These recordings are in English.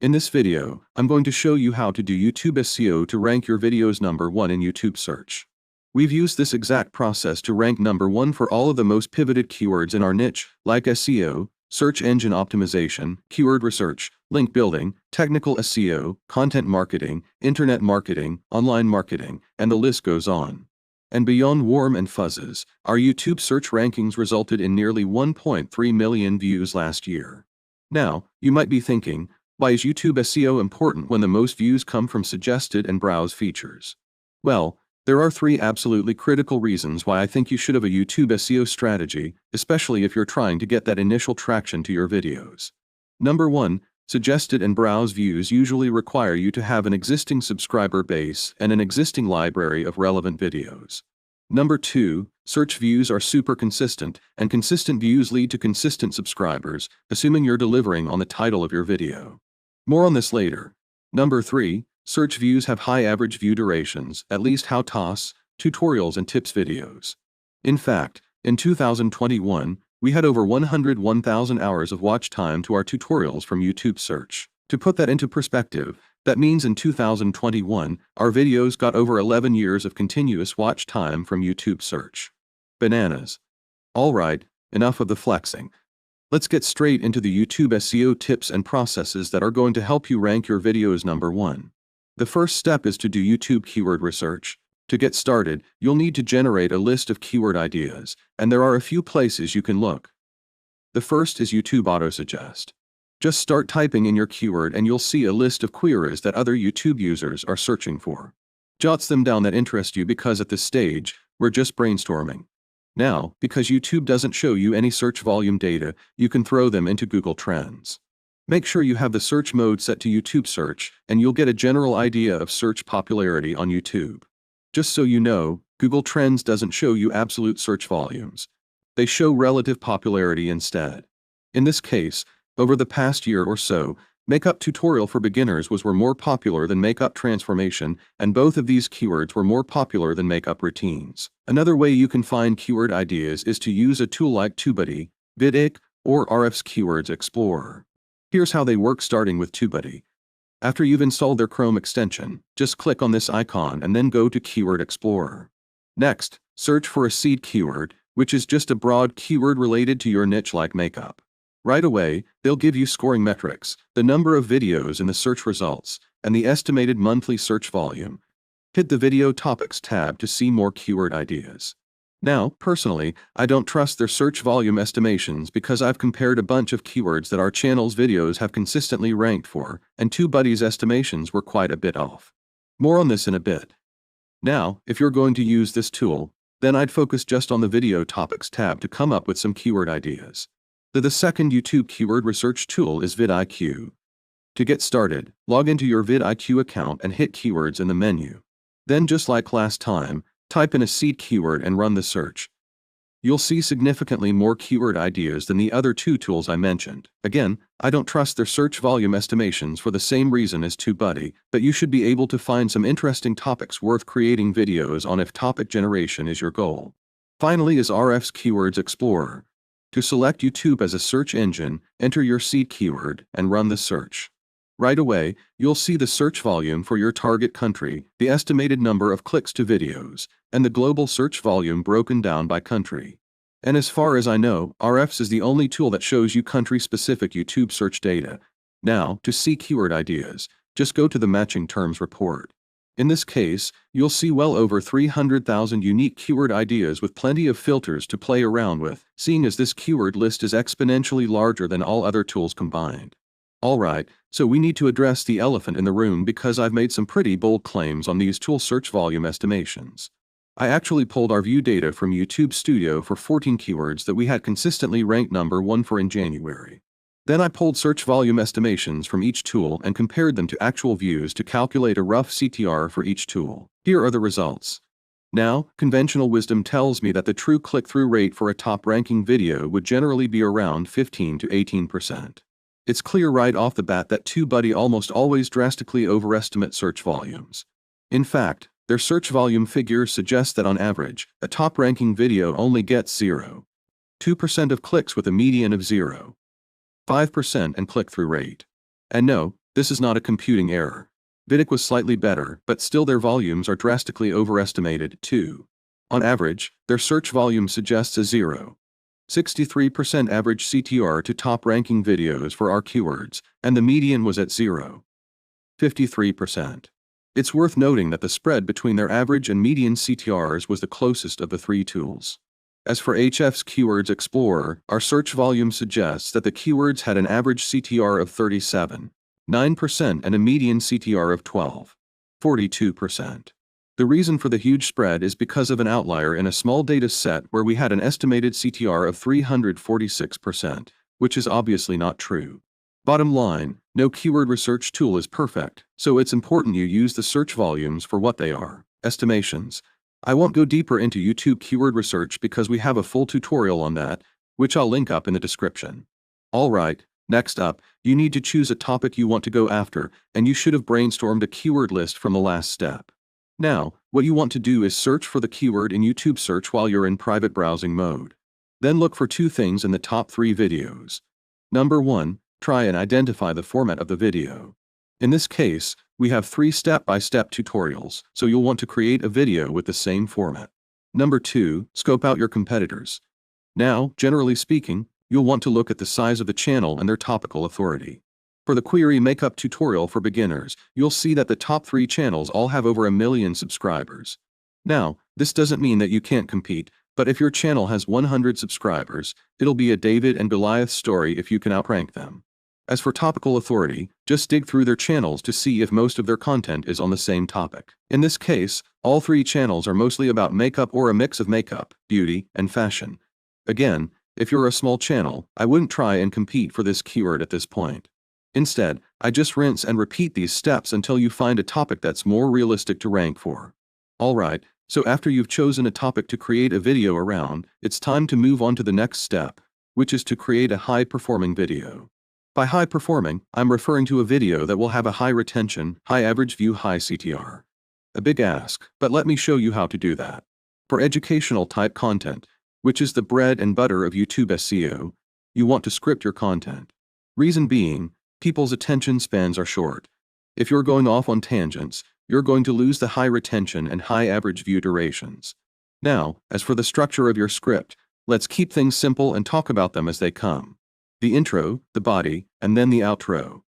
In this video, I'm going to show you how to do YouTube SEO to rank your videos #1 in YouTube search. We've used this exact process to rank #1 for all of the most pivoted keywords in our niche, like SEO, search engine optimization, keyword research, link building, technical SEO, content marketing, internet marketing, online marketing, and the list goes on. And beyond warm and fuzzes, our YouTube search rankings resulted in nearly 1.3 million views last year. Now, you might be thinking, why is YouTube SEO important when the most views come from suggested and browse features? Well, there are 3 absolutely critical reasons why I think you should have a YouTube SEO strategy, especially if you're trying to get that initial traction to your videos. Number 1, suggested and browse views usually require you to have an existing subscriber base and an existing library of relevant videos. Number 2, search views are super consistent, and consistent views lead to consistent subscribers, assuming you're delivering on the title of your video. More on this later. Number 3, search views have high average view durations, at least how TOS, tutorials and tips videos. In fact, in 2021, we had over 101,000 hours of watch time to our tutorials from YouTube search. To put that into perspective, that means in 2021, our videos got over 11 years of continuous watch time from YouTube search. Bananas. Alright, enough of the flexing. Let's get straight into the YouTube SEO tips and processes that are going to help you rank your videos #1. The first step is to do YouTube keyword research. To get started, you'll need to generate a list of keyword ideas, and there are a few places you can look. The first is YouTube Autosuggest. Just start typing in your keyword and you'll see a list of queries that other YouTube users are searching for. Jot them down that interest you because at this stage, we're just brainstorming. Now, because YouTube doesn't show you any search volume data, you can throw them into Google Trends. Make sure you have the search mode set to YouTube search, and you'll get a general idea of search popularity on YouTube. Just so you know, Google Trends doesn't show you absolute search volumes. They show relative popularity instead. In this case, over the past year or so, makeup tutorial for beginners were more popular than makeup transformation, and both of these keywords were more popular than makeup routines. Another way you can find keyword ideas is to use a tool like TubeBuddy, vidIQ, or Ahrefs Keywords Explorer. Here's how they work, starting with TubeBuddy. After you've installed their Chrome extension, just click on this icon and then go to Keyword Explorer. Next, search for a seed keyword, which is just a broad keyword related to your niche like makeup. Right away, they'll give you scoring metrics, the number of videos in the search results, and the estimated monthly search volume. Hit the Video Topics tab to see more keyword ideas. Now, personally, I don't trust their search volume estimations because I've compared a bunch of keywords that our channel's videos have consistently ranked for, and TubeBuddy's estimations were quite a bit off. More on this in a bit. Now, if you're going to use this tool, then I'd focus just on the Video Topics tab to come up with some keyword ideas. The second YouTube keyword research tool is vidIQ. To get started, log into your vidIQ account and hit Keywords in the menu. Then, just like last time, type in a seed keyword and run the search. You'll see significantly more keyword ideas than the other 2 tools I mentioned. Again, I don't trust their search volume estimations for the same reason as TubeBuddy, but you should be able to find some interesting topics worth creating videos on if topic generation is your goal. Finally is Ahrefs Keywords Explorer. To select YouTube as a search engine, enter your seed keyword and run the search. Right away, you'll see the search volume for your target country, the estimated number of clicks to videos, and the global search volume broken down by country. And as far as I know, Ahrefs is the only tool that shows you country-specific YouTube search data. Now, to see keyword ideas, just go to the Matching Terms report. In this case, you'll see well over 300,000 unique keyword ideas with plenty of filters to play around with, seeing as this keyword list is exponentially larger than all other tools combined. Alright, so we need to address the elephant in the room because I've made some pretty bold claims on these tool search volume estimations. I actually pulled our view data from YouTube Studio for 14 keywords that we had consistently ranked #1 for in January. Then I pulled search volume estimations from each tool and compared them to actual views to calculate a rough CTR for each tool. Here are the results. Now, conventional wisdom tells me that the true click-through rate for a top-ranking video would generally be around 15 to 18%. It's clear right off the bat that TubeBuddy almost always drastically overestimate search volumes. In fact, their search volume figures suggest that on average, a top-ranking video only gets 0.2% of clicks with a median of 0.5% and click-through rate. And no, This is not a computing error. Vidic was slightly better, but still their volumes are drastically overestimated, too. On average, their search volume suggests a 0.63% average CTR to top-ranking videos for our keywords, and the median was at 0.53%. It's worth noting that the spread between their average and median CTRs was the closest of the three tools. As for HF's Keywords Explorer, our search volume suggests that the keywords had an average CTR of 37.9% and a median CTR of 12.42%. The reason for the huge spread is because of an outlier in a small data set where we had an estimated CTR of 346%, which is obviously not true. Bottom line, no keyword research tool is perfect, so it's important you use the search volumes for what they are, estimations. I won't go deeper into YouTube keyword research because we have a full tutorial on that, which I'll link up in the description. Alright, next up, you need to choose a topic you want to go after, and you should have brainstormed a keyword list from the last step. Now, what you want to do is search for the keyword in YouTube search while you're in private browsing mode. Then look for two things in the top 3 videos. Number 1, try and identify the format of the video. In this case, we have 3 step-by-step tutorials, so you'll want to create a video with the same format. Number 2, scope out your competitors. Now, generally speaking, you'll want to look at the size of the channel and their topical authority. For the query makeup tutorial for beginners, you'll see that the top 3 channels all have over 1 million subscribers. Now, this doesn't mean that you can't compete, but if your channel has 100 subscribers, it'll be a David and Goliath story if you can outrank them. As for topical authority, just dig through their channels to see if most of their content is on the same topic. In this case, all 3 channels are mostly about makeup or a mix of makeup, beauty, and fashion. Again, if you're a small channel, I wouldn't try and compete for this keyword at this point. Instead, I just rinse and repeat these steps until you find a topic that's more realistic to rank for. Alright, so after you've chosen a topic to create a video around, it's time to move on to the next step, which is to create a high-performing video. By high-performing, I'm referring to a video that will have a high retention, high average view, high CTR. A big ask, but let me show you how to do that. For educational type content, which is the bread and butter of YouTube SEO, you want to script your content. Reason being, people's attention spans are short. If you're going off on tangents, you're going to lose the high retention and high average view durations. Now, as for the structure of your script, let's keep things simple and talk about them as they come. The intro, the body, and then the outro.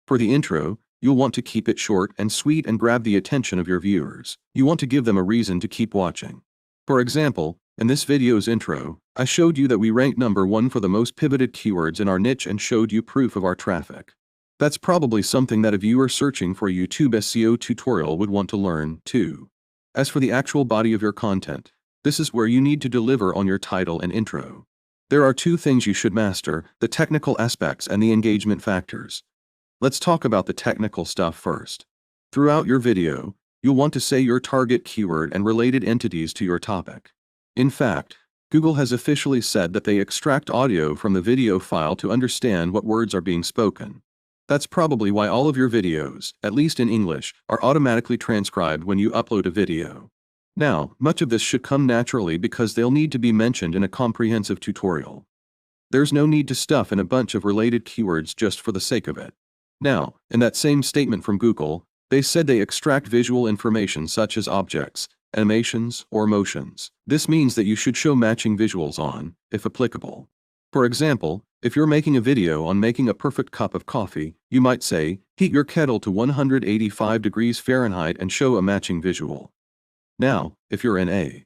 For the intro, you'll want to keep it short and sweet and grab the attention of your viewers. You want to give them a reason to keep watching. For example, in this video's intro, I showed you that we ranked number 1 for the most pivoted keywords in our niche and showed you proof of our traffic. That's probably something that a viewer searching for a YouTube SEO tutorial would want to learn, too. As for the actual body of your content, this is where you need to deliver on your title and intro. There are 2 things you should master, the technical aspects and the engagement factors. Let's talk about the technical stuff first. Throughout your video, you'll want to say your target keyword and related entities to your topic. In fact, Google has officially said that they extract audio from the video file to understand what words are being spoken. That's probably why all of your videos, at least in English, are automatically transcribed when you upload a video. Now, much of this should come naturally because they'll need to be mentioned in a comprehensive tutorial. There's no need to stuff in a bunch of related keywords just for the sake of it. Now, in that same statement from Google, they said they extract visual information such as objects, animations, or motions. This means that you should show matching visuals on, if applicable. For example, if you're making a video on making a perfect cup of coffee, you might say, heat your kettle to 185 degrees Fahrenheit and show a matching visual. Now, if you're in a